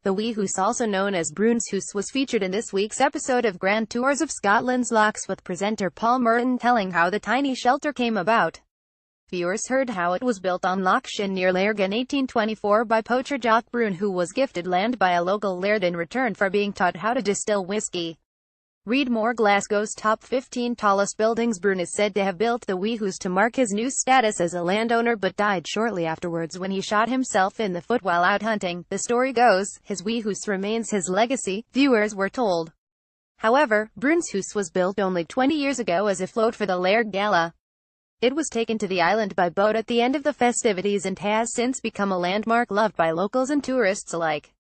The Wee Hoose, also known as Broons Hoose, was featured in this week's episode of Grand Tours of Scotland's Lochs, with presenter Paul Merton telling how the tiny shelter came about. Viewers heard how it was built on Loch near Lairg in 1824 by poacher Jock Broon, who was gifted land by a local laird in return for being taught how to distill whiskey. Read more. Glasgow's top 15 tallest buildings. Broon is said to have built the Wee Hoose to mark his new status as a landowner, but died shortly afterwards when he shot himself in the foot while out hunting. The story goes, his Wee Hoose remains his legacy, viewers were told. However, Broons Hoose was built only 20 years ago as a float for the Lairg Gala. It was taken to the island by boat at the end of the festivities and has since become a landmark loved by locals and tourists alike.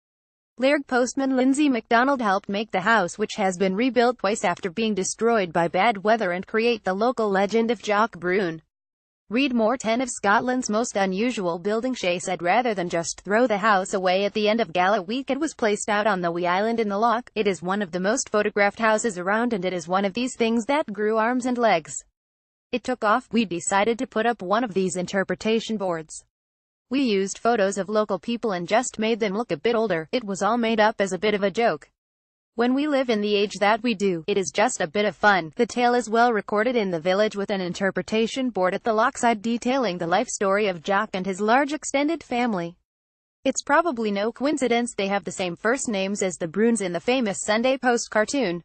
Lairg postman Lindsay MacDonald helped make the house, which has been rebuilt twice after being destroyed by bad weather, and create the local legend of Jock Broon. Read more. 10 of Scotland's most unusual buildings. Shay said rather than just throw the house away at the end of Gala week, it was placed out on the wee island in the loch. It is one of the most photographed houses around, and it is one of these things that grew arms and legs. It took off. We decided to put up one of these interpretation boards. We used photos of local people and just made them look a bit older. It was all made up as a bit of a joke. When we live in the age that we do, it is just a bit of fun. The tale is well recorded in the village, with an interpretation board at the lochside detailing the life story of Jock and his large extended family. It's probably no coincidence they have the same first names as the Broons in the famous Sunday Post cartoon.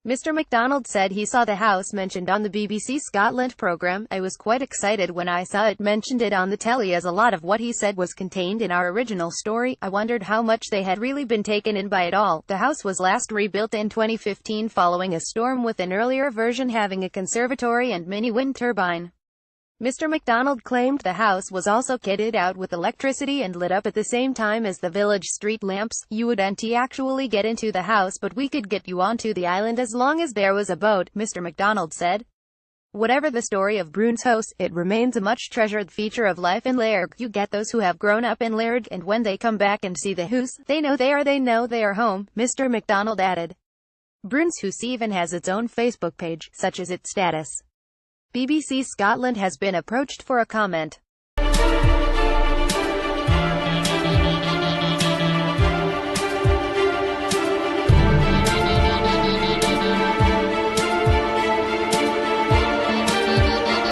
Mr. MacDonald said he saw the house mentioned on the BBC Scotland programme. I was quite excited when I saw it mentioned it on the telly, as a lot of what he said was contained in our original story. I wondered how much they had really been taken in by it all. The house was last rebuilt in 2015 following a storm, with an earlier version having a conservatory and mini wind turbine. Mr. MacDonald claimed the house was also kitted out with electricity and lit up at the same time as the village street lamps. You wouldn't actually get into the house, but we could get you onto the island as long as there was a boat, Mr. MacDonald said. Whatever the story of Broons House, it remains a much treasured feature of life in Lairg. You get those who have grown up in Lairg, and when they come back and see the hoose, they know they are home, Mr. MacDonald added. Broons Hoose even has its own Facebook page, such as its status. BBC Scotland has been approached for a comment.